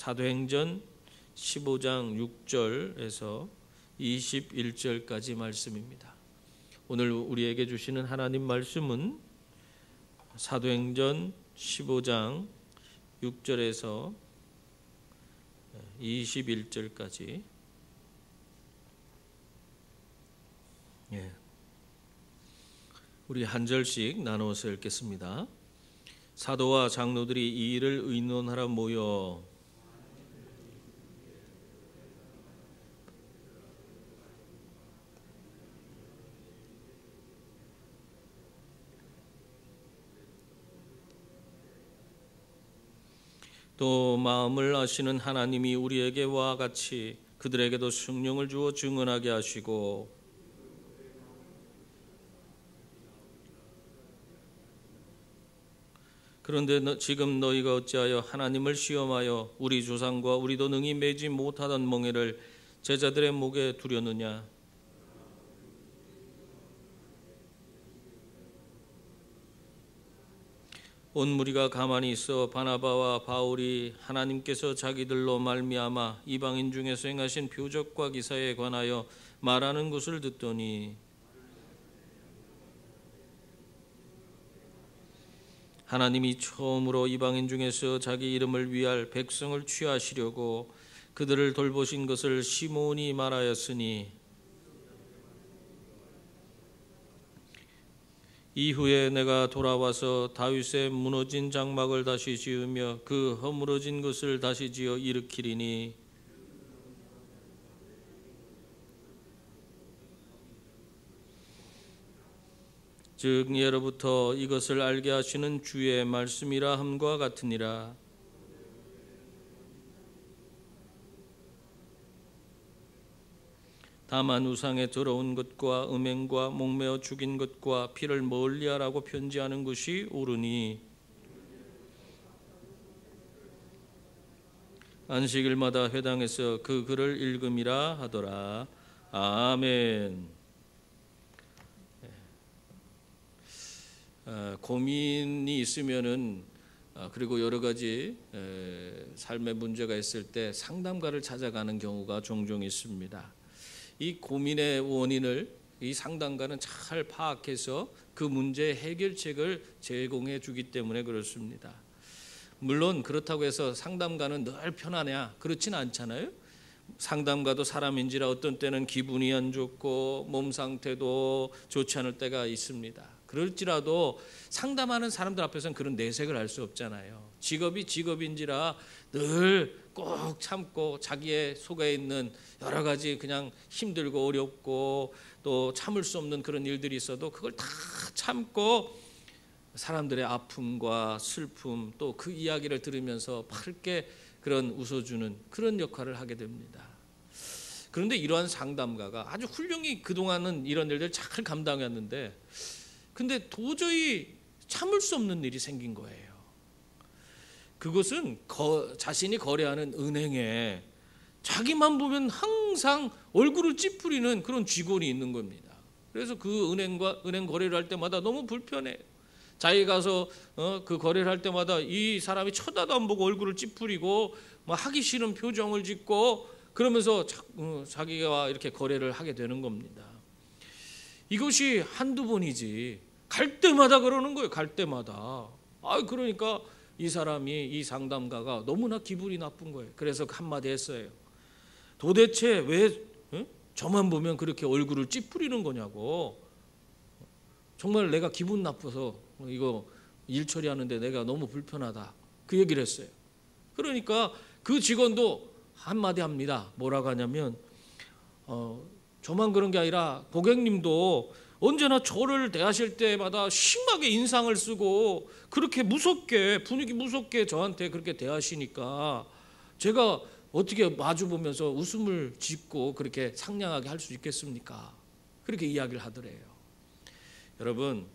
사도행전 15장 6절에서 21절까지 말씀입니다. 오늘 우리에게 주시는 하나님 말씀은 사도행전 15장 6절에서 21절까지 우리 한 절씩 나누어서 읽겠습니다. 사도와 장로들이 이 일을 의논하러 모여 또 마음을 아시는 하나님이 우리에게와 같이 그들에게도 성령을 주어 증언하게 하시고 그런데 지금 너희가 어찌하여 하나님을 시험하여 우리 조상과 우리도 능히 매지 못하던 멍에를 제자들의 목에 두려느냐. 온 무리가 가만히 있어 바나바와 바울이 하나님께서 자기들로 말미암아 이방인 중에서 행하신 표적과 기사에 관하여 말하는 것을 듣더니 하나님이 처음으로 이방인 중에서 자기 이름을 위할 백성을 취하시려고 그들을 돌보신 것을 시몬이 말하였으니 이후에 내가 돌아와서 다윗의 무너진 장막을 다시 지으며 그 허물어진 것을 다시 지어 일으키리니 즉 예로부터 이것을 알게 하시는 주의 말씀이라 함과 같으니라. 다만 우상에 더러운 것과 음행과 목매어 죽인 것과 피를 멀리하라고 편지하는 것이 옳으니 안식일마다 회당에서 그 글을 읽음이라 하더라. 아멘. 고민이 있으면은 그리고 여러 가지 삶의 문제가 있을 때 상담가를 찾아가는 경우가 종종 있습니다. 이 고민의 원인을 이 상담가는 잘 파악해서 그 문제의 해결책을 제공해 주기 때문에 그렇습니다. 물론 그렇다고 해서 상담가는 늘 편하냐? 그렇진 않잖아요. 상담가도 사람인지라 어떤 때는 기분이 안 좋고 몸 상태도 좋지 않을 때가 있습니다. 그럴지라도 상담하는 사람들 앞에서는 그런 내색을 할 수 없잖아요. 직업이 직업인지라 늘 꼭 참고 자기의 속에 있는 여러 가지 그냥 힘들고 어렵고 또 참을 수 없는 그런 일들이 있어도 그걸 다 참고 사람들의 아픔과 슬픔 또 그 이야기를 들으면서 밝게 그런 웃어주는 그런 역할을 하게 됩니다. 그런데 이러한 상담가가 아주 훌륭히 그동안은 이런 일들을 잘 감당했는데 근데 도저히 참을 수 없는 일이 생긴 거예요. 그것은 자신이 거래하는 은행에 자기만 보면 항상 얼굴을 찌푸리는 그런 직원이 있는 겁니다. 그래서 그 은행 거래를 할 때마다 너무 불편해요. 자기 가서 그 거래를 할 때마다 이 사람이 쳐다도 안 보고 얼굴을 찌푸리고 막 하기 싫은 표정을 짓고 그러면서 자기가 이렇게 거래를 하게 되는 겁니다. 이것이 한두 번이지 갈 때마다 그러는 거예요. 갈 때마다. 그러니까 이 사람이 이 상담가가 너무나 기분이 나쁜 거예요. 그래서 한마디 했어요. 도대체 왜 저만 보면 그렇게 얼굴을 찌푸리는 거냐고. 정말 내가 기분 나빠서 이거 일 처리하는데 내가 너무 불편하다. 그 얘기를 했어요. 그러니까 그 직원도 한마디 합니다. 뭐라고 하냐면 저만 그런 게 아니라 고객님도 언제나 저를 대하실 때마다 심하게 인상을 쓰고 그렇게 무섭게 분위기 무섭게 저한테 그렇게 대하시니까 제가 어떻게 마주보면서 웃음을 짓고 그렇게 상냥하게 할 수 있겠습니까? 그렇게 이야기를 하더래요. 여러분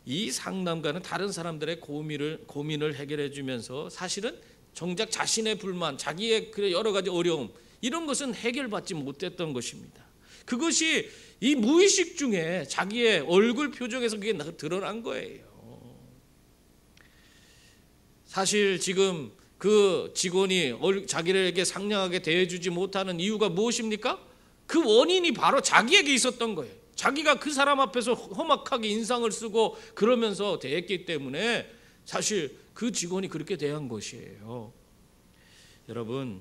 이 상담가는 다른 사람들의 고민을 해결해 주면서 사실은 정작 자신의 불만 자기의 여러 가지 어려움 이런 것은 해결받지 못했던 것입니다. 그것이 이 무의식 중에 자기의 얼굴 표정에서 그게 드러난 거예요. 사실 지금 그 직원이 자기에게 상냥하게 대해주지 못하는 이유가 무엇입니까? 그 원인이 바로 자기에게 있었던 거예요. 자기가 그 사람 앞에서 험악하게 인상을 쓰고 그러면서 대했기 때문에 사실 그 직원이 그렇게 대한 것이에요. 여러분,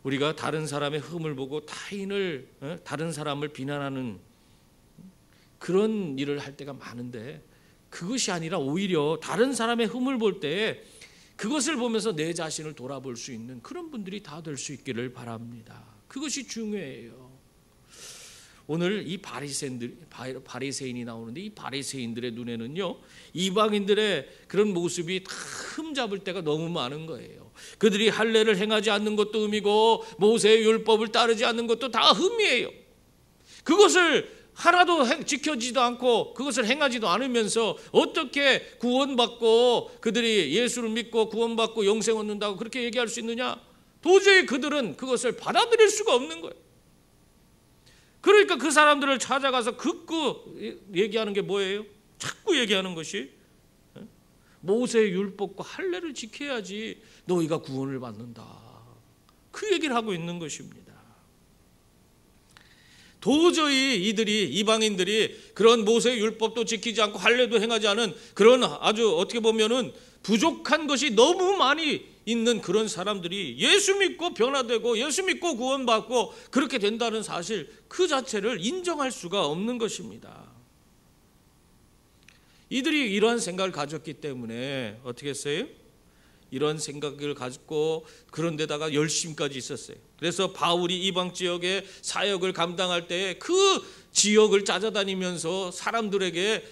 우리가 다른 사람의 흠을 보고 다른 사람을 비난하는 그런 일을 할 때가 많은데, 그것이 아니라 오히려 다른 사람의 흠을 볼 때 그것을 보면서 내 자신을 돌아볼 수 있는 그런 분들이 다 될 수 있기를 바랍니다. 그것이 중요해요. 오늘 이 바리새인이 나오는데, 이 바리새인들의 눈에는요, 이방인들의 그런 모습이 다 흠잡을 때가 너무 많은 거예요. 그들이 할례를 행하지 않는 것도 흠이고 모세의 율법을 따르지 않는 것도 다 흠이에요. 그것을 하나도 지켜지도 않고 그것을 행하지도 않으면서 어떻게 구원받고 그들이 예수를 믿고 구원받고 영생 얻는다고 그렇게 얘기할 수 있느냐? 도저히 그들은 그것을 받아들일 수가 없는 거예요. 그러니까 그 사람들을 찾아가서 극구 얘기하는 게 뭐예요? 자꾸 얘기하는 것이 모세의 율법과 할례를 지켜야지 너희가 구원을 받는다. 그 얘기를 하고 있는 것입니다. 도저히 이방인들이 그런 모세의 율법도 지키지 않고 할례도 행하지 않은 그런 아주 어떻게 보면은 부족한 것이 너무 많이 있는 그런 사람들이 예수 믿고 변화되고 예수 믿고 구원받고 그렇게 된다는 사실 그 자체를 인정할 수가 없는 것입니다. 이들이 이러한 생각을 가졌기 때문에 어떻게 했어요? 이런 생각을 가지고 그런 데다가 열심까지 있었어요. 그래서 바울이 이방 지역의 사역을 감당할 때 그 지역을 찾아다니면서 사람들에게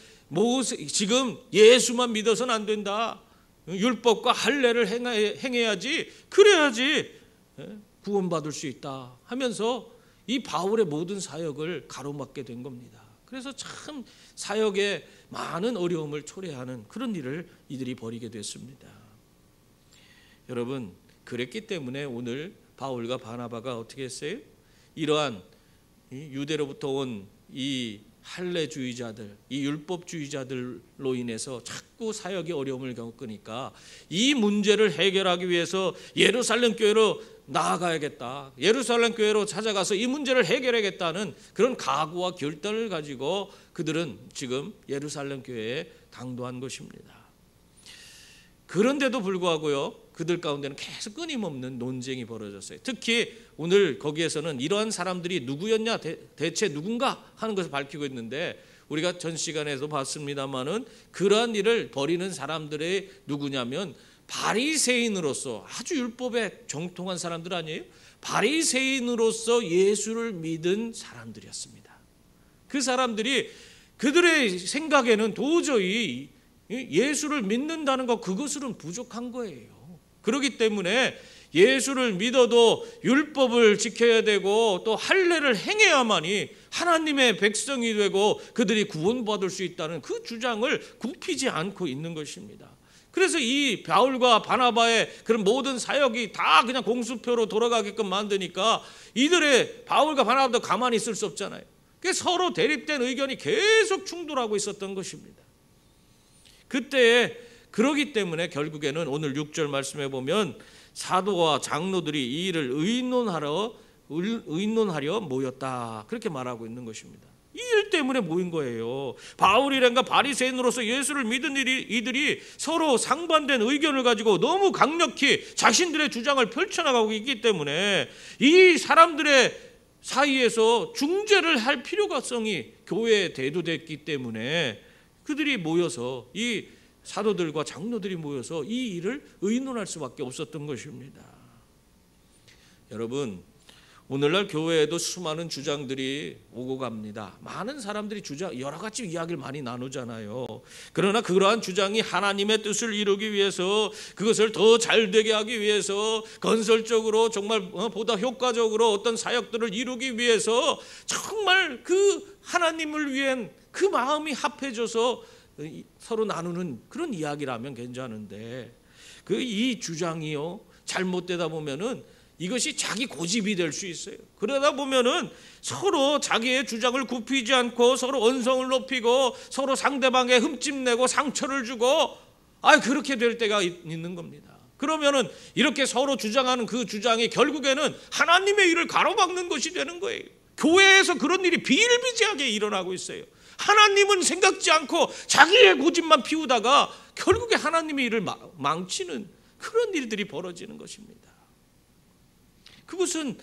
지금 예수만 믿어서는 안 된다. 율법과 할례를 행해야지, 그래야지 구원받을 수 있다 하면서 이 바울의 모든 사역을 가로막게 된 겁니다. 그래서 참 사역에 많은 어려움을 초래하는 그런 일을 이들이 벌이게 됐습니다. 여러분, 그랬기 때문에 오늘 바울과 바나바가 어떻게 했어요? 이러한 유대로부터 온 이 할례주의자들, 이 율법주의자들로 인해서 자꾸 사역의 어려움을 겪으니까 이 문제를 해결하기 위해서 예루살렘 교회로 나아가야겠다, 예루살렘 교회로 찾아가서 이 문제를 해결하겠다는 그런 각오와 결단을 가지고 그들은 지금 예루살렘 교회에 당도한 것입니다. 그런데도 불구하고요, 그들 가운데는 계속 끊임없는 논쟁이 벌어졌어요. 특히 오늘 거기에서는 이러한 사람들이 누구였냐, 대체 누군가 하는 것을 밝히고 있는데, 우리가 전 시간에도 봤습니다마는 그러한 일을 벌이는 사람들이 누구냐면 바리새인으로서 아주 율법에 정통한 사람들 아니에요? 바리새인으로서 예수를 믿은 사람들이었습니다. 그 사람들이 그들의 생각에는 도저히 예수를 믿는다는 것, 그것으로는 부족한 거예요. 그렇기 때문에 예수를 믿어도 율법을 지켜야 되고 또 할례를 행해야만이 하나님의 백성이 되고 그들이 구원받을 수 있다는 그 주장을 굽히지 않고 있는 것입니다. 그래서 이 바울과 바나바의 그런 모든 사역이 다 그냥 공수표로 돌아가게끔 만드니까 이들의 바울과 바나바도 가만히 있을 수 없잖아요. 그래서 서로 대립된 의견이 계속 충돌하고 있었던 것입니다. 그때에 그러기 때문에 결국에는 오늘 6절 말씀해 보면 사도와 장로들이 이 일을 의논하려 모였다, 그렇게 말하고 있는 것입니다. 이 일 때문에 모인 거예요. 바울이란가 바리새인으로서 예수를 믿은 이들이 서로 상반된 의견을 가지고 너무 강력히 자신들의 주장을 펼쳐나가고 있기 때문에 이 사람들의 사이에서 중재를 할 필요성이 교회에 대두됐기 때문에 그들이 모여서, 이 사도들과 장로들이 모여서 이 일을 의논할 수밖에 없었던 것입니다. 여러분, 오늘날 교회에도 수많은 주장들이 오고 갑니다. 많은 사람들이 여러 가지 이야기를 많이 나누잖아요. 그러나 그러한 주장이 하나님의 뜻을 이루기 위해서, 그것을 더 잘되게 하기 위해서, 건설적으로 정말 보다 효과적으로 어떤 사역들을 이루기 위해서 정말 그 하나님을 위한 그 마음이 합해져서 서로 나누는 그런 이야기라면 괜찮은데, 이 주장이요 잘못되다 보면은 이것이 자기 고집이 될 수 있어요. 그러다 보면은 서로 자기의 주장을 굽히지 않고 서로 언성을 높이고 서로 상대방에 흠집내고 상처를 주고 그렇게 될 때가 있는 겁니다. 그러면은 이렇게 서로 주장하는 그 주장이 결국에는 하나님의 일을 가로막는 것이 되는 거예요. 교회에서 그런 일이 비일비재하게 일어나고 있어요. 하나님은 생각지 않고 자기의 고집만 피우다가 결국에 하나님의 일을 망치는 그런 일들이 벌어지는 것입니다. 그것은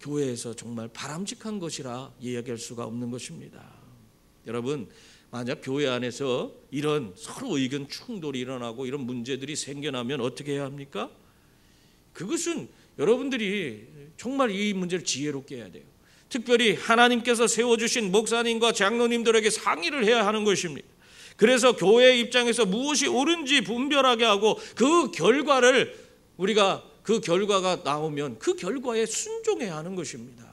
교회에서 정말 바람직한 것이라 이야기할 수가 없는 것입니다. 여러분, 만약 교회 안에서 이런 서로 의견 충돌이 일어나고 이런 문제들이 생겨나면 어떻게 해야 합니까? 그것은 여러분들이 정말 이 문제를 지혜롭게 해야 돼요. 특별히 하나님께서 세워주신 목사님과 장로님들에게 상의를 해야 하는 것입니다. 그래서 교회 입장에서 무엇이 옳은지 분별하게 하고 그 결과를 우리가 그 결과가 나오면 그 결과에 순종해야 하는 것입니다.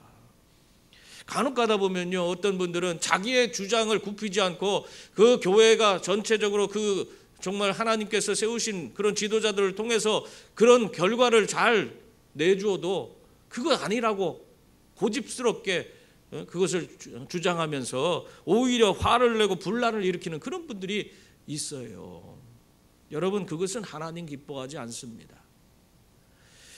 간혹 가다 보면요, 어떤 분들은 자기의 주장을 굽히지 않고 그 교회가 전체적으로 그 정말 하나님께서 세우신 그런 지도자들을 통해서 그런 결과를 잘 내주어도 그거 아니라고 고집스럽게 그것을 주장하면서 오히려 화를 내고 분란을 일으키는 그런 분들이 있어요. 여러분, 그것은 하나님 기뻐하지 않습니다.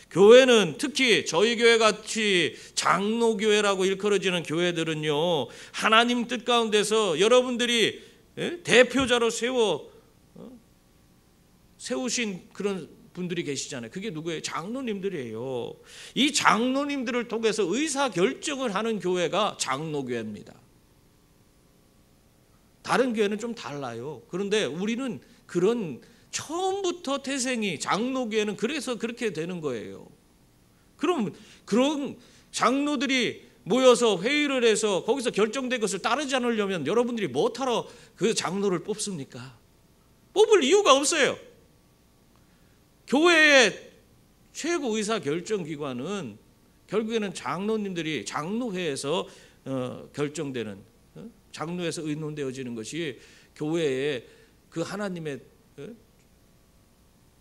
교회는 특히 저희 교회 같이 장로교회라고 일컬어지는 교회들은요, 하나님 뜻 가운데서 여러분들이 대표자로 세우신 그런 분들이 계시잖아요. 그게 누구예요? 장로님들이에요. 이 장로님들을 통해서 의사결정을 하는 교회가 장로교회입니다. 다른 교회는 좀 달라요. 그런데 우리는 그런 처음부터 태생이 장로교회는 그래서 그렇게 되는 거예요. 그럼 그런 장로들이 모여서 회의를 해서 거기서 결정된 것을 따르지 않으려면 여러분들이 뭐하러 그 장로를 뽑습니까? 뽑을 이유가 없어요. 교회의 최고 의사 결정 기관은 결국에는 장로님들이 장로회에서 결정되는, 장로에서 의논되어지는 것이 교회의 그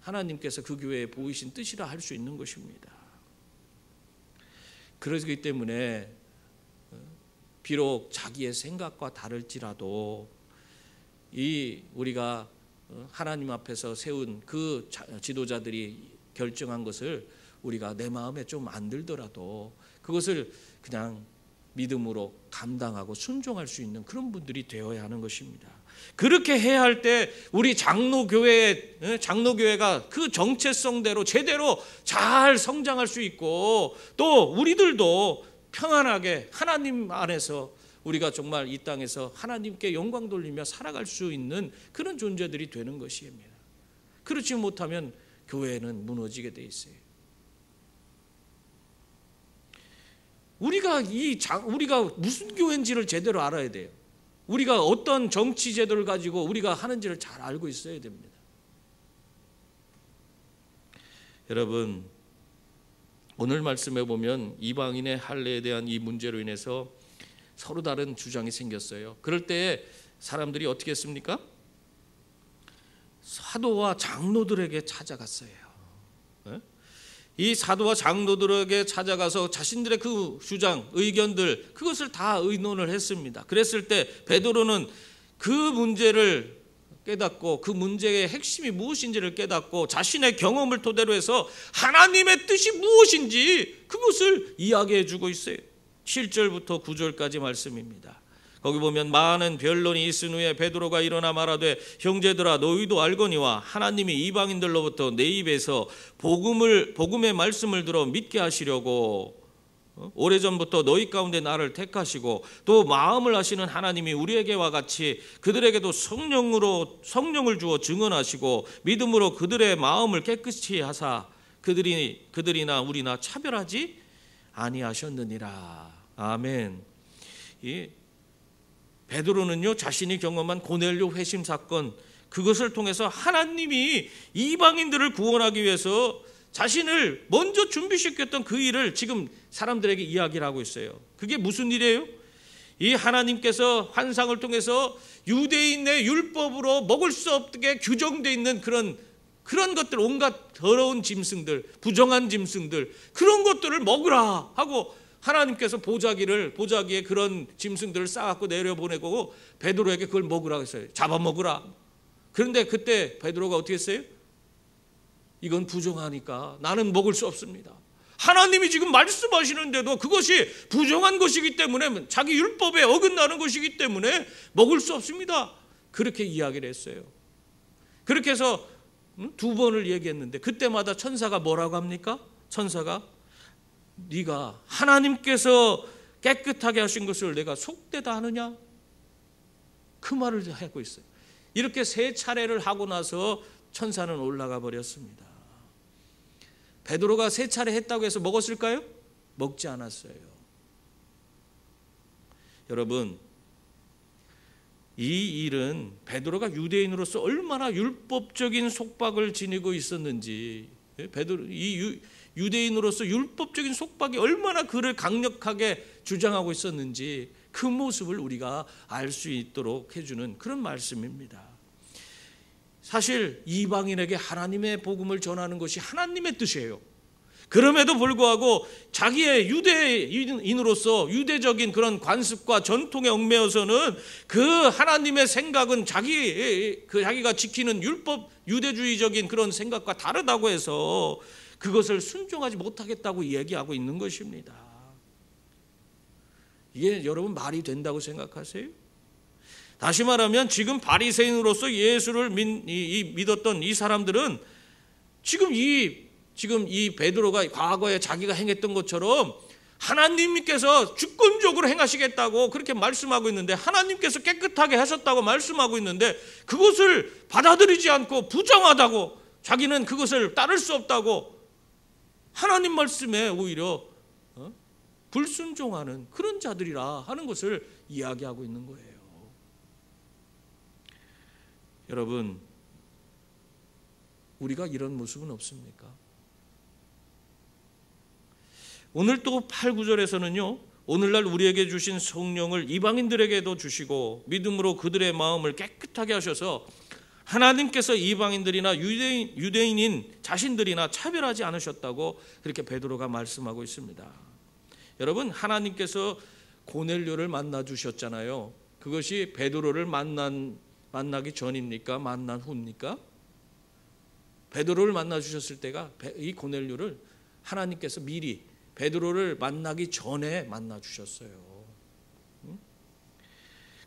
하나님께서 그 교회에 보이신 뜻이라 할 수 있는 것입니다. 그렇기 때문에 비록 자기의 생각과 다를지라도 이 우리가 하나님 앞에서 세운 그 지도자들이 결정한 것을 우리가 내 마음에 좀 안 들더라도 그것을 그냥 믿음으로 감당하고 순종할 수 있는 그런 분들이 되어야 하는 것입니다. 그렇게 해야 할 때 우리 장로교회가 그 정체성대로 제대로 잘 성장할 수 있고 또 우리들도 평안하게 하나님 안에서 우리가 정말 이 땅에서 하나님께 영광 돌리며 살아갈 수 있는 그런 존재들이 되는 것입니다. 그렇지 못하면 교회는 무너지게 돼 있어요. 우리가 무슨 교회인지를 제대로 알아야 돼요. 우리가 어떤 정치 제도를 가지고 우리가 하는지를 잘 알고 있어야 됩니다. 여러분, 오늘 말씀에 보면 이방인의 할례에 대한 이 문제로 인해서 서로 다른 주장이 생겼어요. 그럴 때 사람들이 어떻게 했습니까? 사도와 장로들에게 찾아갔어요. 이 사도와 장로들에게 찾아가서 자신들의 그 주장, 의견들 그것을 다 의논을 했습니다. 그랬을 때 베드로는 그 문제를 깨닫고 그 문제의 핵심이 무엇인지를 깨닫고 자신의 경험을 토대로 해서 하나님의 뜻이 무엇인지 그것을 이야기해 주고 있어요. 7절부터 9절까지 말씀입니다. 거기 보면 많은 변론이 있은 후에 베드로가 일어나 말하되 형제들아 너희도 알거니와 하나님이 이방인들로부터 내 입에서 복음의 말씀을 들어 믿게 하시려고 오래전부터 너희 가운데 나를 택하시고 또 마음을 하시는 하나님이 우리에게와 같이 그들에게도 성령을 주어 증언하시고 믿음으로 그들의 마음을 깨끗이 하사 그들이나 우리나 차별하지 아니하셨느니라. 아멘. 베드로는요 자신이 경험한 고넬료 회심 사건 그것을 통해서 하나님이 이방인들을 구원하기 위해서 자신을 먼저 준비시켰던 그 일을 지금 사람들에게 이야기를 하고 있어요. 그게 무슨 일이에요? 이 하나님께서 환상을 통해서 유대인의 율법으로 먹을 수 없게 규정되어 있는 그런 것들, 온갖 더러운 짐승들, 부정한 짐승들 그런 것들을 먹으라 하고 하나님께서 보자기에 그런 짐승들을 싸갖고 내려보내고 베드로에게 그걸 먹으라고 했어요. 잡아먹으라. 그런데 그때 베드로가 어떻게 했어요? 이건 부정하니까 나는 먹을 수 없습니다. 하나님이 지금 말씀하시는데도 그것이 부정한 것이기 때문에, 자기 율법에 어긋나는 것이기 때문에 먹을 수 없습니다. 그렇게 이야기를 했어요. 그렇게 해서 2번을 얘기했는데, 그때마다 천사가 뭐라고 합니까? 천사가 네가 하나님께서 깨끗하게 하신 것을 내가 속되다 하느냐? 그 말을 하고 있어요. 이렇게 3차례를 하고 나서 천사는 올라가 버렸습니다. 베드로가 3차례 했다고 해서 먹었을까요? 먹지 않았어요. 여러분, 이 일은 베드로가 유대인으로서 얼마나 율법적인 속박을 지니고 있었는지, 유대인으로서 율법적인 속박이 얼마나 그를 강력하게 주장하고 있었는지 그 모습을 우리가 알 수 있도록 해주는 그런 말씀입니다. 사실 이방인에게 하나님의 복음을 전하는 것이 하나님의 뜻이에요. 그럼에도 불구하고 자기의 유대인으로서 유대적인 그런 관습과 전통에 얽매여서는 그 하나님의 생각은 자기가 지키는 율법 유대주의적인 그런 생각과 다르다고 해서 그것을 순종하지 못하겠다고 얘기하고 있는 것입니다. 이게 여러분 말이 된다고 생각하세요? 다시 말하면 지금 바리새인으로서 예수를 믿었던 이 사람들은 지금 이 베드로가 과거에 자기가 행했던 것처럼 하나님께서 주권적으로 행하시겠다고 그렇게 말씀하고 있는데, 하나님께서 깨끗하게 하셨다고 말씀하고 있는데 그것을 받아들이지 않고 부정하다고, 자기는 그것을 따를 수 없다고 하나님 말씀에 오히려 불순종하는 그런 자들이라 하는 것을 이야기하고 있는 거예요. 여러분, 우리가 이런 모습은 없습니까? 오늘 또 8, 9절에서는요, 오늘날 우리에게 주신 성령을 이방인들에게도 주시고 믿음으로 그들의 마음을 깨끗하게 하셔서 하나님께서 이방인들이나 유대인인 자신들이나 차별하지 않으셨다고 그렇게 베드로가 말씀하고 있습니다. 여러분, 하나님께서 고넬료를 만나 주셨잖아요. 그것이 베드로를 만나기 전입니까? 만난 후입니까? 베드로를 만나 주셨을 때가 이 고넬료를 하나님께서 미리 베드로를 만나기 전에 만나 주셨어요.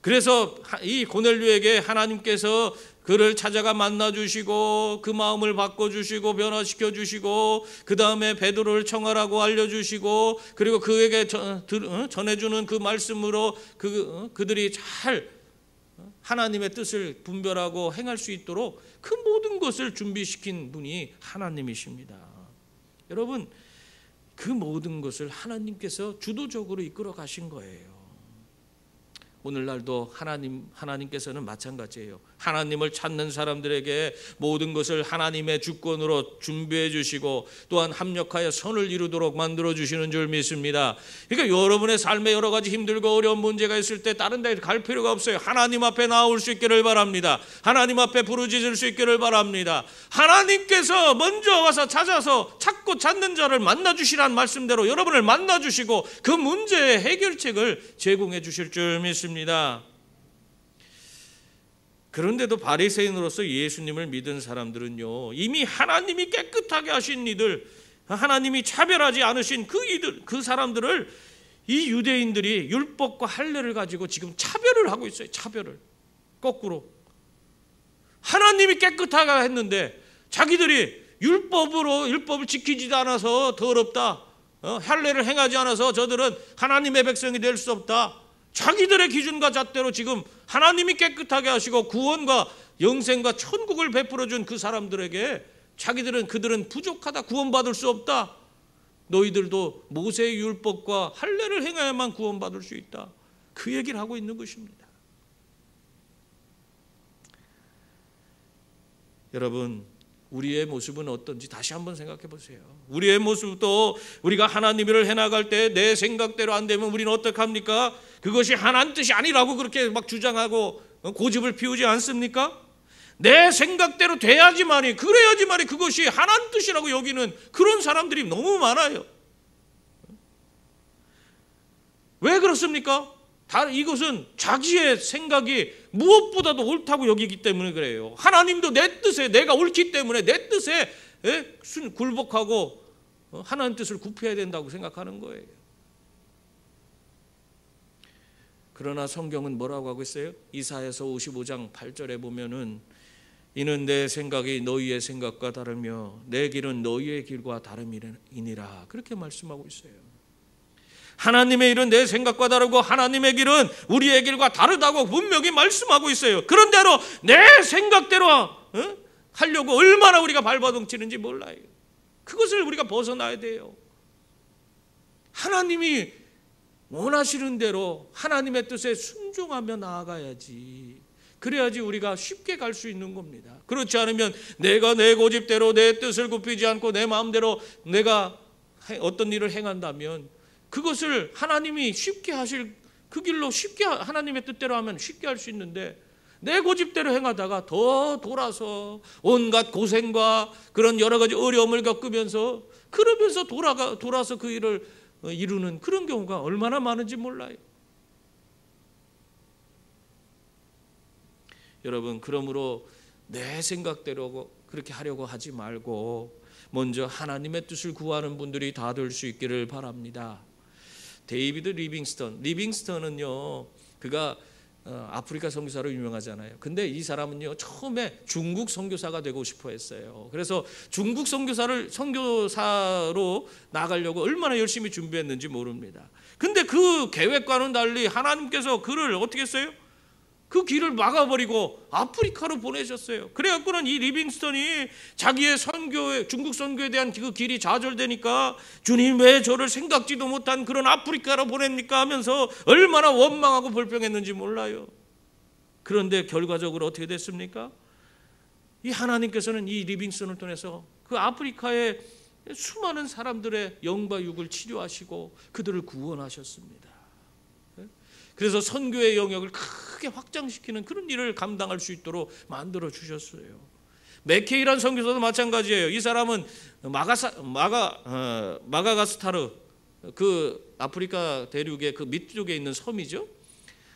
그래서 이 고넬료에게 하나님께서 그를 찾아가 만나 주시고 그 마음을 바꿔 주시고 변화시켜 주시고 그 다음에 베드로를 청하라고 알려주시고 그리고 그에게 전해주는 그 말씀으로 그들이 잘 하나님의 뜻을 분별하고 행할 수 있도록 그 모든 것을 준비시킨 분이 하나님이십니다. 여러분, 그 모든 것을 하나님께서 주도적으로 이끌어 가신 거예요. 오늘날도 하나님께서는 마찬가지예요. 하나님을 찾는 사람들에게 모든 것을 하나님의 주권으로 준비해 주시고 또한 합력하여 선을 이루도록 만들어 주시는 줄 믿습니다. 그러니까 여러분의 삶에 여러 가지 힘들고 어려운 문제가 있을 때 다른 데 갈 필요가 없어요. 하나님 앞에 나올 수 있기를 바랍니다. 하나님 앞에 부르짖을 수 있기를 바랍니다. 하나님께서 먼저 와서 찾고 찾는 자를 만나 주시라는 말씀대로 여러분을 만나 주시고 그 문제의 해결책을 제공해 주실 줄 믿습니다. 그런데도 바리새인으로서 예수님을 믿은 사람들은요, 이미 하나님이 깨끗하게 하신 이들, 하나님이 차별하지 않으신 그 사람들을 이 유대인들이 율법과 할례를 가지고 지금 차별을 하고 있어요. 차별을 거꾸로 하나님이 깨끗하게 했는데 자기들이 율법을 지키지도 않아서 더럽다, 할례를 행하지 않아서 저들은 하나님의 백성이 될 수 없다, 자기들의 기준과 잣대로 지금 하나님이 깨끗하게 하시고 구원과 영생과 천국을 베풀어 준 그 사람들에게 그들은 부족하다, 구원받을 수 없다, 너희들도 모세의 율법과 할례를 행해야만 구원받을 수 있다, 그 얘기를 하고 있는 것입니다. 여러분, 우리의 모습은 어떤지 다시 한번 생각해 보세요. 우리의 모습도 우리가 하나님을 해나갈 때 내 생각대로 안 되면 우리는 어떡합니까? 그것이 하나님 뜻이 아니라고 그렇게 막 주장하고 고집을 피우지 않습니까? 내 생각대로 돼야지만이, 그래야지만이 그것이 하나님 뜻이라고 여기는 그런 사람들이 너무 많아요. 왜 그렇습니까? 이것은 자기의 생각이 무엇보다도 옳다고 여기기 때문에 그래요. 하나님도 내 뜻에, 내가 옳기 때문에 내 뜻에 굴복하고 하나님 뜻을 굽혀야 된다고 생각하는 거예요. 그러나 성경은 뭐라고 하고 있어요? 이사야서 55장 8절에 보면은 이는 내 생각이 너희의 생각과 다르며 내 길은 너희의 길과 다름이니라, 그렇게 말씀하고 있어요. 하나님의 일은 내 생각과 다르고 하나님의 길은 우리의 길과 다르다고 분명히 말씀하고 있어요. 그런대로 내 생각대로 하려고 얼마나 우리가 발버둥치는지 몰라요. 그것을 우리가 벗어나야 돼요. 하나님이 원하시는 대로 하나님의 뜻에 순종하며 나아가야지. 그래야지 우리가 쉽게 갈 수 있는 겁니다. 그렇지 않으면 내가 내 고집대로 내 뜻을 굽히지 않고 내 마음대로 내가 어떤 일을 행한다면 그것을 하나님이 쉽게 하실 그 길로 쉽게 하나님의 뜻대로 하면 쉽게 할 수 있는데 내 고집대로 행하다가 더 돌아서 온갖 고생과 그런 여러 가지 어려움을 겪으면서 그러면서 돌아서 그 일을 이루는 그런 경우가 얼마나 많은지 몰라요. 여러분, 그러므로 내 생각대로 그렇게 하려고 하지 말고 먼저 하나님의 뜻을 구하는 분들이 다 될 수 있기를 바랍니다. 데이비드 리빙스턴은요, 그가 아프리카 선교사로 유명하잖아요. 근데 이 사람은요, 처음에 중국 선교사가 되고 싶어 했어요. 그래서 중국 선교사로 나가려고 얼마나 열심히 준비했는지 모릅니다. 근데 그 계획과는 달리 하나님께서 그를 어떻게 했어요? 그 길을 막아버리고 아프리카로 보내셨어요. 그래갖고는 이 리빙스턴이 자기의 중국 선교에 대한 그 길이 좌절되니까 주님 왜 저를 생각지도 못한 그런 아프리카로 보냅니까 하면서 얼마나 원망하고 불평했는지 몰라요. 그런데 결과적으로 어떻게 됐습니까? 이 하나님께서는 이 리빙스턴을 통해서 그 아프리카의 수많은 사람들의 영과 육을 치료하시고 그들을 구원하셨습니다. 그래서 선교의 영역을 크게 확장시키는 그런 일을 감당할 수 있도록 만들어 주셨어요. 맥케이란 선교사도 마찬가지예요. 이 사람은 마가가스타르, 그 아프리카 대륙의 그 밑쪽에 있는 섬이죠.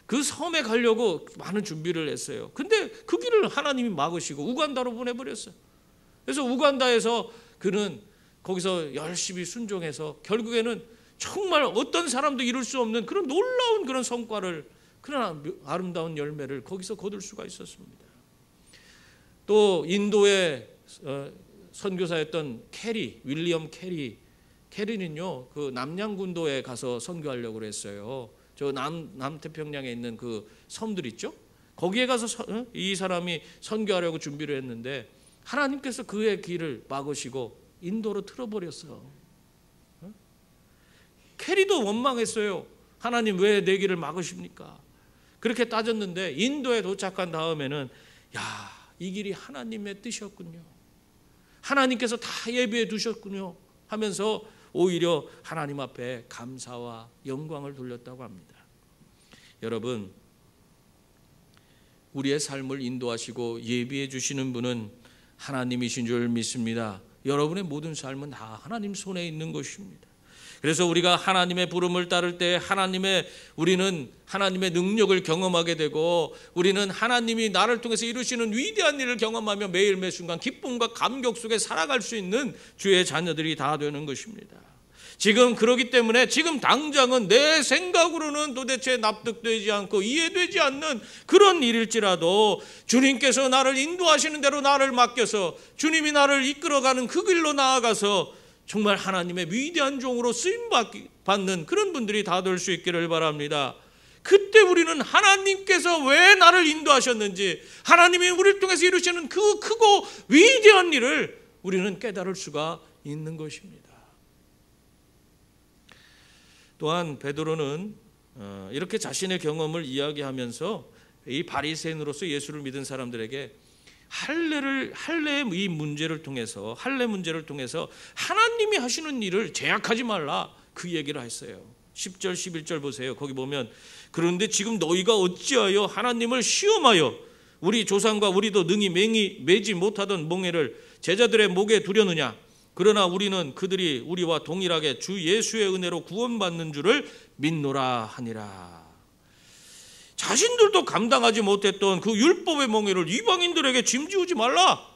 그 섬에 가려고 많은 준비를 했어요. 근데 그 길을 하나님이 막으시고 우간다로 보내버렸어요. 그래서 우간다에서 그는 거기서 열심히 순종해서 결국에는 정말 어떤 사람도 이룰 수 없는 그런 놀라운 그런 성과를, 그런 아름다운 열매를 거기서 거둘 수가 있었습니다. 또 인도의 선교사였던 윌리엄 캐리는요, 그 남양군도에 가서 선교하려고 했어요. 저 남태평양에 있는 그 섬들 있죠? 거기에 가서 이 사람이 선교하려고 준비를 했는데 하나님께서 그의 길을 막으시고 인도로 틀어버렸어요. 캐리도 원망했어요. 하나님 왜 내 길을 막으십니까? 그렇게 따졌는데 인도에 도착한 다음에는 이 길이 하나님의 뜻이었군요. 하나님께서 다 예비해 두셨군요 하면서 오히려 하나님 앞에 감사와 영광을 돌렸다고 합니다. 여러분, 우리의 삶을 인도하시고 예비해 주시는 분은 하나님이신 줄 믿습니다. 여러분의 모든 삶은 다 하나님 손에 있는 것입니다. 그래서 우리가 하나님의 부름을 따를 때 우리는 하나님의 능력을 경험하게 되고 우리는 하나님이 나를 통해서 이루시는 위대한 일을 경험하며 매일 매 순간 기쁨과 감격 속에 살아갈 수 있는 주의 자녀들이 다 되는 것입니다. 지금 그러기 때문에 지금 당장은 내 생각으로는 도대체 납득되지 않고 이해되지 않는 그런 일일지라도 주님께서 나를 인도하시는 대로 나를 맡겨서 주님이 나를 이끌어가는 그 길로 나아가서 정말 하나님의 위대한 종으로 쓰임받는 그런 분들이 다 될 수 있기를 바랍니다. 그때 우리는 하나님께서 왜 나를 인도하셨는지, 하나님이 우리를 통해서 이루시는 그 크고 위대한 일을 우리는 깨달을 수가 있는 것입니다. 또한 베드로는 이렇게 자신의 경험을 이야기하면서 이 바리새인으로서 예수를 믿은 사람들에게 할례의 이 문제를 통해서 하나님이 하시는 일을 제약하지 말라, 그 얘기를 했어요. 10절 11절 보세요. 거기 보면 그런데 지금 너희가 어찌하여 하나님을 시험하여 우리 조상과 우리도 능히 매지 못하던 몽에를 제자들의 목에 두려느냐. 그러나 우리는 그들이 우리와 동일하게 주 예수의 은혜로 구원받는 줄을 믿노라 하니라. 자신들도 감당하지 못했던 그 율법의 몽해를 이방인들에게 짐지우지 말라.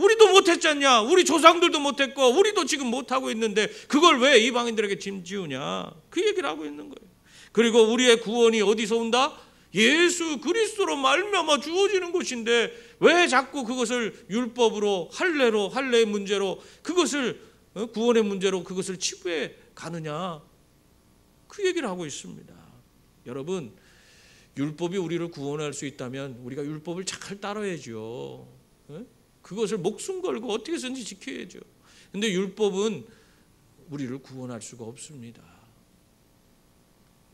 우리도 못했잖냐? 우리 조상들도 못했고 우리도 지금 못하고 있는데 그걸 왜 이방인들에게 짐지우냐? 그 얘기를 하고 있는 거예요. 그리고 우리의 구원이 어디서 온다? 예수 그리스도로 말미암아 주어지는 것인데 왜 자꾸 그것을 율법으로 할례의 문제로 그것을 구원의 문제로 그것을 치부해 가느냐? 그 얘기를 하고 있습니다. 여러분, 율법이 우리를 구원할 수 있다면 우리가 율법을 잘 따라야죠. 그것을 목숨 걸고 어떻게 해서든지 지켜야죠. 근데 율법은 우리를 구원할 수가 없습니다.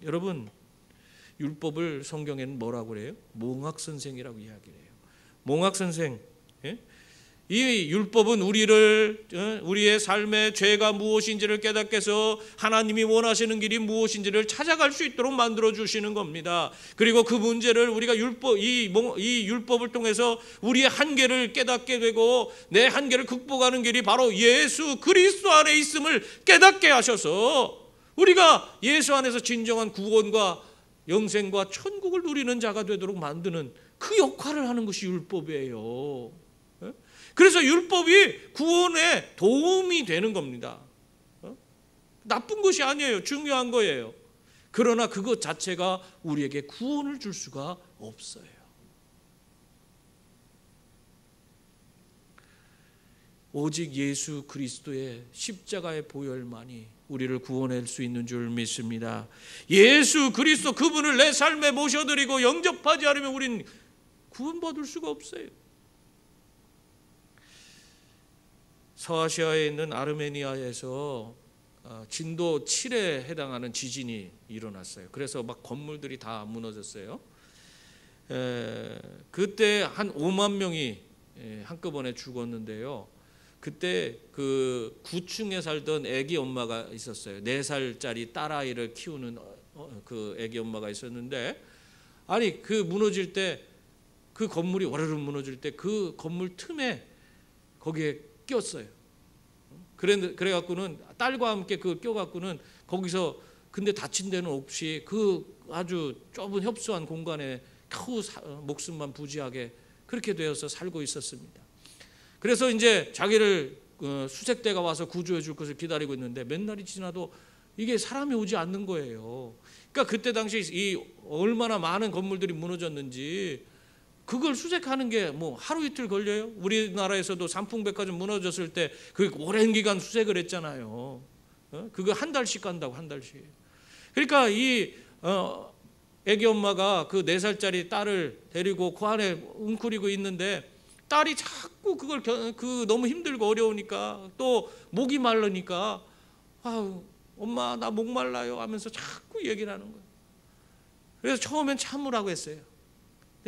여러분, 율법을 성경에는 뭐라고 그래요? 몽학선생이라고 이야기를 해요. 몽학선생. 이 율법은 우리의 삶의 죄가 무엇인지를 깨닫게 해서 하나님이 원하시는 길이 무엇인지를 찾아갈 수 있도록 만들어 주시는 겁니다. 그리고 그 문제를 우리가 이 율법을 통해서 우리의 한계를 깨닫게 되고 내 한계를 극복하는 길이 바로 예수 그리스도 안에 있음을 깨닫게 하셔서 우리가 예수 안에서 진정한 구원과 영생과 천국을 누리는 자가 되도록 만드는 그 역할을 하는 것이 율법이에요. 그래서 율법이 구원에 도움이 되는 겁니다. 나쁜 것이 아니에요. 중요한 거예요. 그러나 그것 자체가 우리에게 구원을 줄 수가 없어요. 오직 예수 그리스도의 십자가의 보혈만이 우리를 구원할 수 있는 줄 믿습니다. 예수 그리스도 그분을 내 삶에 모셔드리고 영접하지 않으면 우린 구원받을 수가 없어요. 서아시아에 있는 아르메니아에서 진도 7에 해당하는 지진이 일어났어요. 그래서 막 건물들이 다 무너졌어요. 그때 한 5만 명이 한꺼번에 죽었는데요. 그때 그 9층에 살던 아기 엄마가 있었어요. 4살짜리 딸아이를 키우는 그 아기 엄마가 있었는데, 아니 그 무너질 때 그 건물이 와르르 무너질 때 그 건물 틈에 거기에 꼈어요. 그래갖고는 딸과 함께 그 껴갖고는 거기서 근데 다친 데는 없이 그 아주 좁은 협소한 공간에 겨우 목숨만 부지하게 그렇게 되어서 살고 있었습니다. 그래서 이제 자기를 수색대가 와서 구조해 줄 것을 기다리고 있는데 몇 날이 지나도 이게 사람이 오지 않는 거예요. 그러니까 그때 당시 이 얼마나 많은 건물들이 무너졌는지 그걸 수색하는 게 뭐 하루 이틀 걸려요? 우리나라에서도 삼풍백화점 무너졌을 때 그 오랜 기간 수색을 했잖아요. 그거 한 달씩 간다고, 한 달씩. 그러니까 이 애기 엄마가 그 4살짜리 딸을 데리고 그 안에 웅크리고 있는데 딸이 자꾸 그걸 너무 힘들고 어려우니까 또 목이 마르니까 아우 엄마 나 목 말라요 하면서 자꾸 얘기를 하는 거예요. 그래서 처음엔 참으라고 했어요.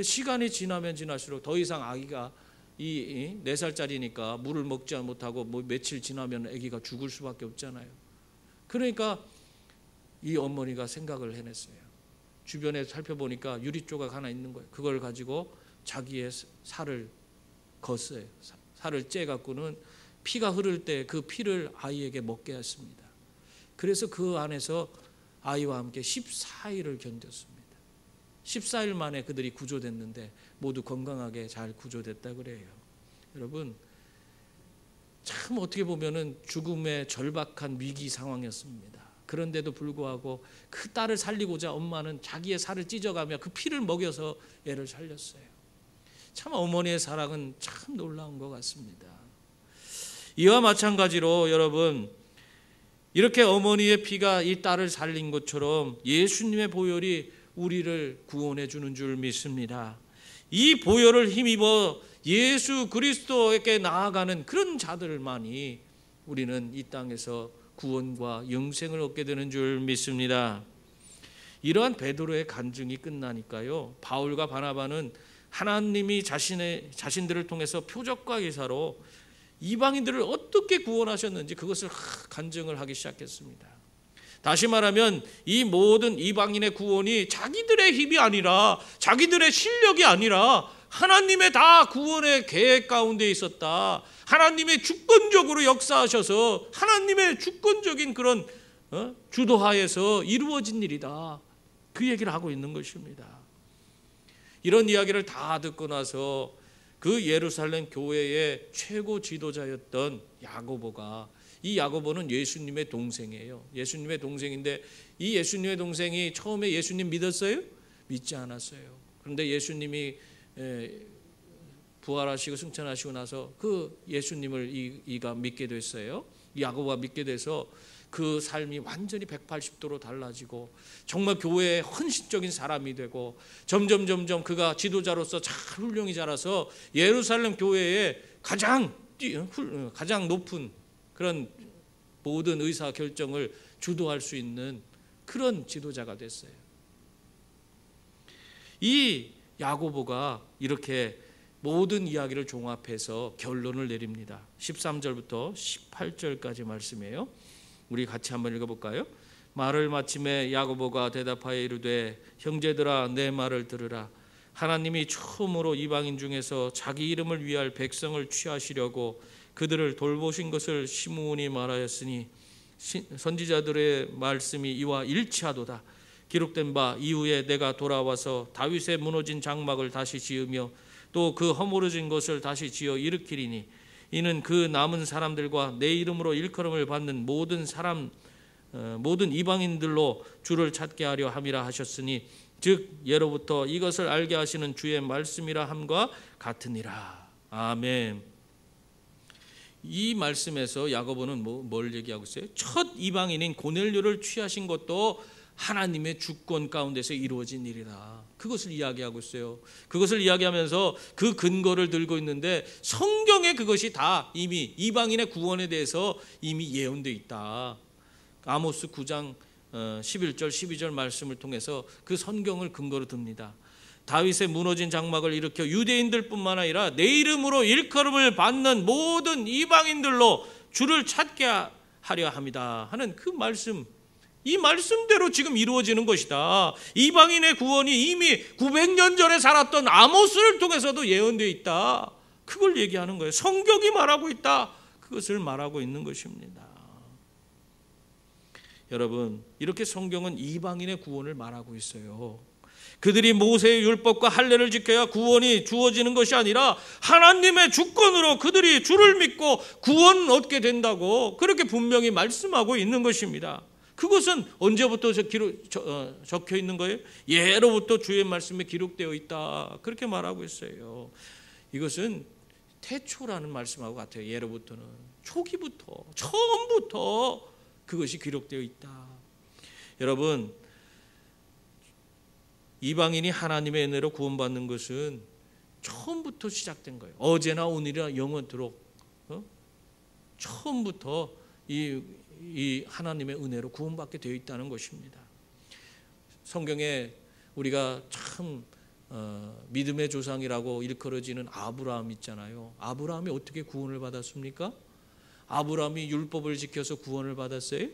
시간이 지나면 지날수록 더 이상 아기가 이 4살짜리니까 물을 먹지 못하고 뭐 며칠 지나면 아기가 죽을 수밖에 없잖아요. 그러니까 이 어머니가 생각을 해냈어요. 주변에 살펴보니까 유리 조각 하나 있는 거예요. 그걸 가지고 자기의 살을 걷어요. 살을 째갖고는 피가 흐를 때 그 피를 아이에게 먹게 했습니다. 그래서 그 안에서 아이와 함께 14일을 견뎠습니다. 14일 만에 그들이 구조됐는데 모두 건강하게 잘 구조됐다 그래요. 여러분, 참 어떻게 보면은 죽음의 절박한 위기 상황이었습니다. 그런데도 불구하고 그 딸을 살리고자 엄마는 자기의 살을 찢어가며 그 피를 먹여서 애를 살렸어요. 참 어머니의 사랑은 참 놀라운 것 같습니다. 이와 마찬가지로 여러분, 이렇게 어머니의 피가 이 딸을 살린 것처럼 예수님의 보혈이 우리를 구원해 주는 줄 믿습니다. 이 보혈을 힘입어 예수 그리스도에게 나아가는 그런 자들만이 우리는 이 땅에서 구원과 영생을 얻게 되는 줄 믿습니다. 이러한 베드로의 간증이 끝나니까요, 바울과 바나바는 하나님이 자신들을 통해서 표적과 기사로 이방인들을 어떻게 구원하셨는지 그것을 간증을 하기 시작했습니다. 다시 말하면 이 모든 이방인의 구원이 자기들의 힘이 아니라 자기들의 실력이 아니라 하나님의 다 구원의 계획 가운데 있었다. 하나님의 주권적으로 역사하셔서 하나님의 주권적인 그런 주도하에서 이루어진 일이다. 그 얘기를 하고 있는 것입니다. 이런 이야기를 다 듣고 나서 그 예루살렘 교회의 최고 지도자였던 야고보가, 이 야고보는 예수님의 동생이에요. 예수님의 동생인데 이 예수님의 동생이 처음에 예수님 믿었어요? 믿지 않았어요. 그런데 예수님이 부활하시고 승천하시고 나서 그 예수님을 이가 믿게 됐어요. 야고보가 믿게 돼서 그 삶이 완전히 180도로 달라지고 정말 교회의 헌신적인 사람이 되고 점점 그가 지도자로서 잘 훌륭히 자라서 예루살렘 교회의 가장 높은 그런 모든 의사 결정을 주도할 수 있는 그런 지도자가 됐어요. 이 야고보가 이렇게 모든 이야기를 종합해서 결론을 내립니다. 13절부터 18절까지 말씀이에요. 우리 같이 한번 읽어볼까요? 말을 마침에 야고보가 대답하여 이르되 형제들아 내 말을 들으라. 하나님이 처음으로 이방인 중에서 자기 이름을 위할 백성을 취하시려고 그들을 돌보신 것을 시므온이 말하였으니 선지자들의 말씀이 이와 일치하도다. 기록된 바 이후에 내가 돌아와서 다윗의 무너진 장막을 다시 지으며 또 그 허물어진 것을 다시 지어 일으키리니 이는 그 남은 사람들과 내 이름으로 일컬음을 받는 모든 이방인들로 주를 찾게 하려 함이라 하셨으니 즉 예로부터 이것을 알게 하시는 주의 말씀이라 함과 같으니라. 아멘. 이 말씀에서 야고보는 뭘 얘기하고 있어요? 첫 이방인인 고넬료를 취하신 것도 하나님의 주권 가운데서 이루어진 일이다. 그것을 이야기하고 있어요. 그것을 이야기하면서 그 근거를 들고 있는데 성경에 그것이 다 이미 이방인의 구원에 대해서 이미 예언되어 있다. 아모스 9장 11절 12절 말씀을 통해서 그 성경을 근거로 듭니다. 다윗의 무너진 장막을 일으켜 유대인들뿐만 아니라 내 이름으로 일컬음을 받는 모든 이방인들로 주를 찾게 하려 합니다 하는 그 말씀, 이 말씀대로 지금 이루어지는 것이다. 이방인의 구원이 이미 900년 전에 살았던 아모스를 통해서도 예언되어 있다. 그걸 얘기하는 거예요. 성경이 말하고 있다. 그것을 말하고 있는 것입니다. 여러분, 이렇게 성경은 이방인의 구원을 말하고 있어요. 그들이 모세의 율법과 할례를 지켜야 구원이 주어지는 것이 아니라 하나님의 주권으로 그들이 주를 믿고 구원을 얻게 된다고 그렇게 분명히 말씀하고 있는 것입니다. 그것은 언제부터 적혀 있는 거예요? 예로부터 주의 말씀에 기록되어 있다. 그렇게 말하고 있어요. 이것은 태초라는 말씀하고 같아요. 예로부터는 초기부터, 처음부터 그것이 기록되어 있다. 여러분, 이방인이 하나님의 은혜로 구원받는 것은 처음부터 시작된 거예요. 어제나 오늘이나 영원토록 처음부터 이 하나님의 은혜로 구원받게 되어 있다는 것입니다. 성경에 우리가 참 믿음의 조상이라고 일컬어지는 아브라함 있잖아요. 아브라함이 어떻게 구원을 받았습니까? 아브라함이 율법을 지켜서 구원을 받았어요?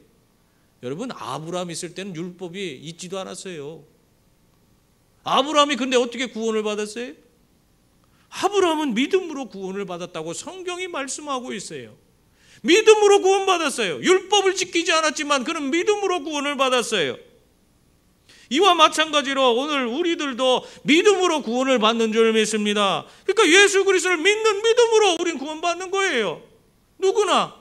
여러분, 아브라함 있을 때는 율법이 있지도 않았어요. 아브라함이 근데 어떻게 구원을 받았어요? 아브라함은 믿음으로 구원을 받았다고 성경이 말씀하고 있어요. 믿음으로 구원받았어요. 율법을 지키지 않았지만 그는 믿음으로 구원을 받았어요. 이와 마찬가지로 오늘 우리들도 믿음으로 구원을 받는 줄 믿습니다. 그러니까 예수 그리스도를 믿는 믿음으로 우린 구원받는 거예요. 누구나.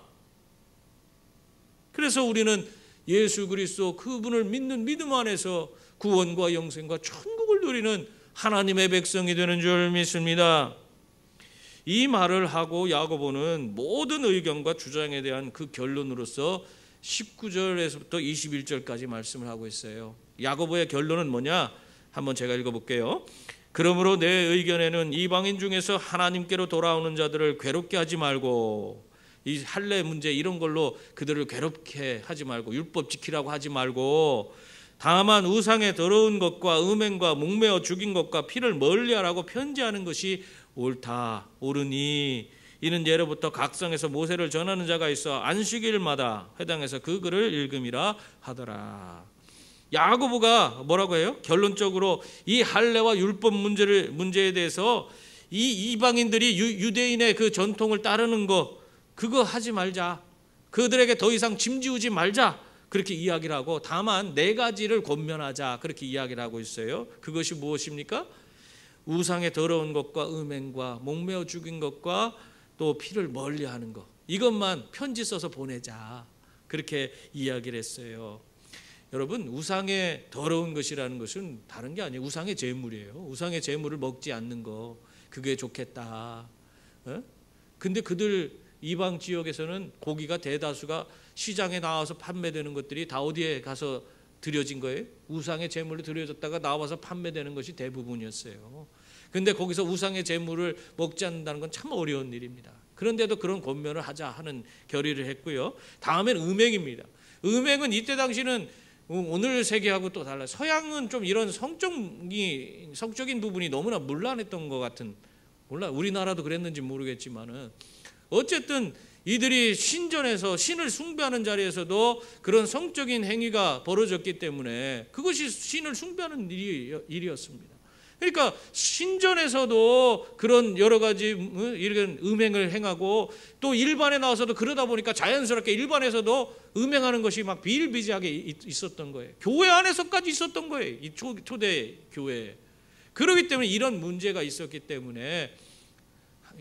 그래서 우리는 예수 그리스도 그분을 믿는 믿음 안에서 구원과 영생과 천국을 누리는 하나님의 백성이 되는 줄 믿습니다. 이 말을 하고 야고보는 모든 의견과 주장에 대한 그 결론으로서 19절에서부터 21절까지 말씀을 하고 있어요. 야고보의 결론은 뭐냐? 한번 제가 읽어볼게요. 그러므로 내 의견에는 이방인 중에서 하나님께로 돌아오는 자들을 괴롭게 하지 말고, 이 할례 문제 이런 걸로 그들을 괴롭게 하지 말고, 율법 지키라고 하지 말고, 다만 우상의 더러운 것과 음행과 목매어 죽인 것과 피를 멀리하라고 편지하는 것이 옳다. 옳으니 이는 예로부터 각성에서 모세를 전하는 자가 있어 안식일마다 회당에서 그 글을 읽음이라 하더라. 야고보가 뭐라고 해요? 결론적으로 이 할례와 율법 문제에 대해서 이 이방인들이 유대인의 그 전통을 따르는 거, 그거 하지 말자. 그들에게 더 이상 짐지우지 말자. 그렇게 이야기를 하고, 다만 4가지를 권면하자. 그렇게 이야기를 하고 있어요. 그것이 무엇입니까? 우상의 더러운 것과 음행과 목매어 죽인 것과 또 피를 멀리하는 것, 이것만 편지 써서 보내자, 그렇게 이야기를 했어요. 여러분, 우상의 더러운 것이라는 것은 다른 게 아니에요. 우상의 제물이에요. 우상의 제물을 먹지 않는 거, 그게 좋겠다. 근데 그들 이방 지역에서는 고기가 대다수가 시장에 나와서 판매되는 것들이 다 어디에 가서 드려진 거예요? 우상의 제물로 드려졌다가 나와서 판매되는 것이 대부분이었어요. 근데 거기서 우상의 제물을 먹지 않는다는 건 참 어려운 일입니다. 그런데도 그런 권면을 하자 하는 결의를 했고요. 다음엔 음행입니다. 음행은 이때 당시는 오늘 세계하고 또 달라요. 서양은 좀 이런 성적인 부분이 너무나 문란했던 것 같은, 몰라 우리나라도 그랬는지 모르겠지만은 어쨌든 이들이 신전에서 신을 숭배하는 자리에서도 그런 성적인 행위가 벌어졌기 때문에 그것이 신을 숭배하는 일이었습니다. 그러니까 신전에서도 그런 여러 가지 이런 음행을 행하고 또 일반에 나와서도 그러다 보니까 자연스럽게 일반에서도 음행하는 것이 막 비일비재하게 있었던 거예요. 교회 안에서까지 있었던 거예요. 이 초대 교회에. 그렇기 때문에 이런 문제가 있었기 때문에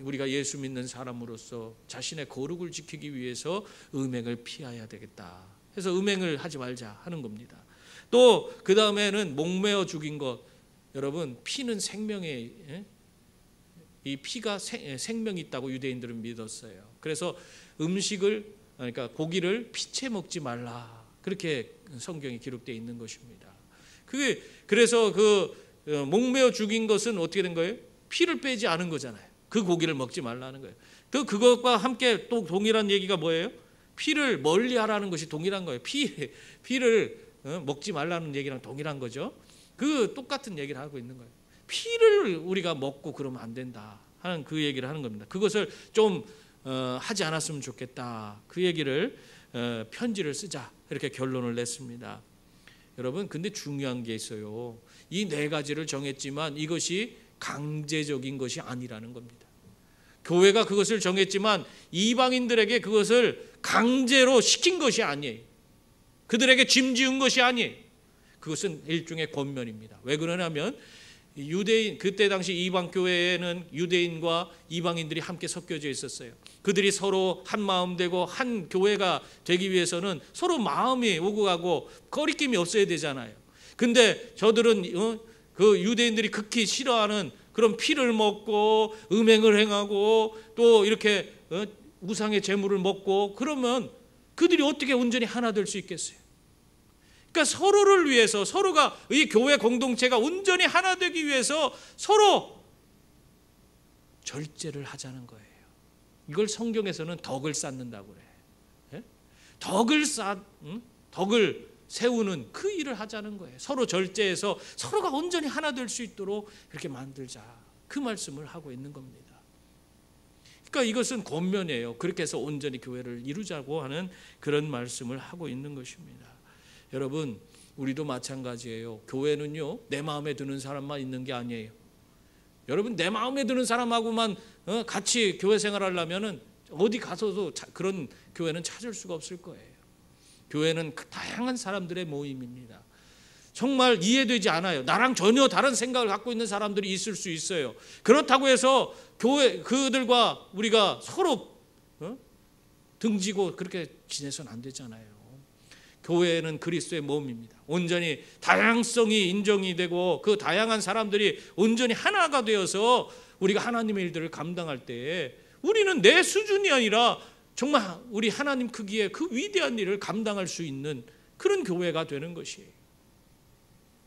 우리가 예수 믿는 사람으로서 자신의 거룩을 지키기 위해서 음행을 피해야 되겠다 해서 음행을 하지 말자 하는 겁니다. 또 그 다음에는 목매어 죽인 것. 여러분, 피는 생명의, 이 피가 생명이 있다고 유대인들은 믿었어요. 그래서 음식을, 그러니까 고기를 피채 먹지 말라, 그렇게 성경에 기록되어 있는 것입니다. 그래서 목매어 죽인 것은 어떻게 된 거예요? 피를 빼지 않은 거잖아요. 그 고기를 먹지 말라는 거예요. 그것과 함께 또 동일한 얘기가 뭐예요? 피를 멀리하라는 것이 동일한 거예요. 피를 먹지 말라는 얘기랑 동일한 거죠. 그 똑같은 얘기를 하고 있는 거예요. 피를 우리가 먹고 그러면 안 된다 하는 그 얘기를 하는 겁니다. 그것을 좀 하지 않았으면 좋겠다. 그 얘기를 편지를 쓰자, 이렇게 결론을 냈습니다. 여러분, 근데 중요한 게 있어요. 이 네 가지를 정했지만 이것이 강제적인 것이 아니라는 겁니다. 교회가 그것을 정했지만 이방인들에게 그것을 강제로 시킨 것이 아니에요. 그들에게 짐지은 것이 아니에요. 그것은 일종의 권면입니다. 왜 그러냐면 유대인, 그때 당시 이방 교회에는 유대인과 이방인들이 함께 섞여져 있었어요. 그들이 서로 한 마음 되고 한 교회가 되기 위해서는 서로 마음이 오고 가고 거리낌이 없어야 되잖아요. 근데 저들은 그 유대인들이 극히 싫어하는 그런 피를 먹고 음행을 행하고 또 이렇게 우상의 제물을 먹고 그러면 그들이 어떻게 온전히 하나 될 수 있겠어요? 그러니까 서로를 위해서, 서로가 이 교회 공동체가 온전히 하나 되기 위해서 서로 절제를 하자는 거예요. 이걸 성경에서는 덕을 쌓는다고 그래. 덕을 세우는 그 일을 하자는 거예요. 서로 절제해서 서로가 온전히 하나 될 수 있도록 그렇게 만들자, 그 말씀을 하고 있는 겁니다. 그러니까 이것은 권면이에요. 그렇게 해서 온전히 교회를 이루자고 하는 그런 말씀을 하고 있는 것입니다. 여러분, 우리도 마찬가지예요. 교회는요, 내 마음에 드는 사람만 있는 게 아니에요. 여러분, 내 마음에 드는 사람하고만 같이 교회 생활하려면은 어디 가서도 그런 교회는 찾을 수가 없을 거예요. 교회는 다양한 사람들의 모임입니다. 정말 이해되지 않아요. 나랑 전혀 다른 생각을 갖고 있는 사람들이 있을 수 있어요. 그렇다고 해서 그들과 우리가 서로 등지고 그렇게 지내서는 안 되잖아요. 교회는 그리스도의 몸입니다. 온전히 다양성이 인정이 되고 그 다양한 사람들이 온전히 하나가 되어서 우리가 하나님의 일들을 감당할 때에 우리는 내 수준이 아니라 정말 우리 하나님 크기의 그 위대한 일을 감당할 수 있는 그런 교회가 되는 것이에요.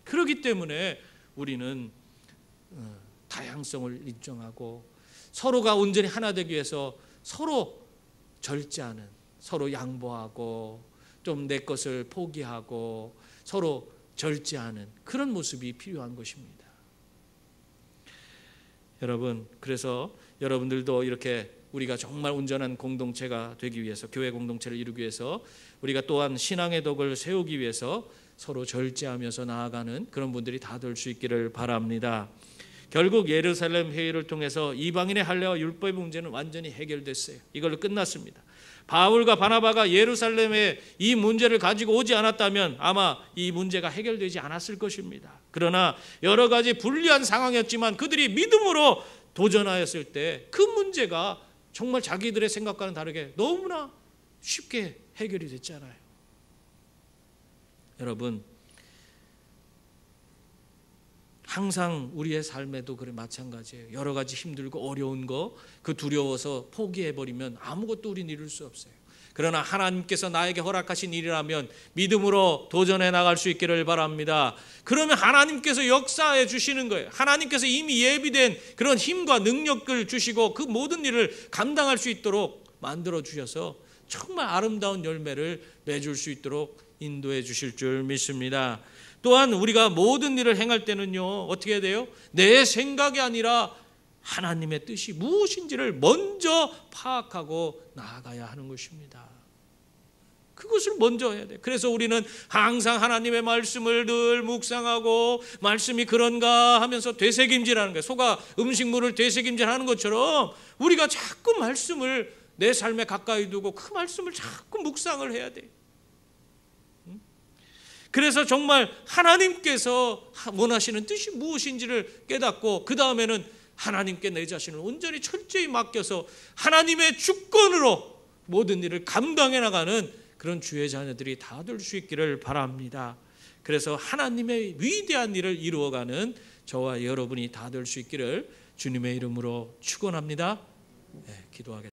그렇기 때문에 우리는 다양성을 인정하고 서로가 온전히 하나 되기 위해서 서로 절제하는, 서로 양보하고 좀 내 것을 포기하고 서로 절제하는 그런 모습이 필요한 것입니다. 여러분, 그래서 여러분들도 이렇게 우리가 정말 온전한 공동체가 되기 위해서, 교회 공동체를 이루기 위해서 우리가 또한 신앙의 덕을 세우기 위해서 서로 절제하면서 나아가는 그런 분들이 다 될 수 있기를 바랍니다. 결국 예루살렘 회의를 통해서 이방인의 할례와 율법의 문제는 완전히 해결됐어요. 이걸로 끝났습니다. 바울과 바나바가 예루살렘에 이 문제를 가지고 오지 않았다면 아마 이 문제가 해결되지 않았을 것입니다. 그러나 여러 가지 불리한 상황이었지만 그들이 믿음으로 도전하였을 때 그 문제가 정말 자기들의 생각과는 다르게 너무나 쉽게 해결이 됐잖아요. 여러분, 항상 우리의 삶에도 그래 마찬가지예요. 여러 가지 힘들고 어려운 거, 그 두려워서 포기해버리면 아무것도 우리는 이룰 수 없어요. 그러나 하나님께서 나에게 허락하신 일이라면 믿음으로 도전해 나갈 수 있기를 바랍니다. 그러면 하나님께서 역사해 주시는 거예요. 하나님께서 이미 예비된 그런 힘과 능력을 주시고 그 모든 일을 감당할 수 있도록 만들어 주셔서 정말 아름다운 열매를 맺을 수 있도록 인도해 주실 줄 믿습니다. 또한 우리가 모든 일을 행할 때는요, 어떻게 해야 돼요? 내 생각이 아니라 하나님의 뜻이 무엇인지를 먼저 파악하고 나아가야 하는 것입니다. 그것을 먼저 해야 돼요. 그래서 우리는 항상 하나님의 말씀을 늘 묵상하고 말씀이 그런가 하면서 되새김질하는 거예요. 소가 음식물을 되새김질하는 것처럼 우리가 자꾸 말씀을 내 삶에 가까이 두고 그 말씀을 자꾸 묵상을 해야 돼요. 그래서 정말 하나님께서 원하시는 뜻이 무엇인지를 깨닫고 그 다음에는 하나님께 내 자신을 온전히 철저히 맡겨서 하나님의 주권으로 모든 일을 감당해 나가는 그런 주의 자녀들이 다 될 수 있기를 바랍니다. 그래서 하나님의 위대한 일을 이루어가는 저와 여러분이 다 될 수 있기를 주님의 이름으로 축원합니다. 기도하겠습니다.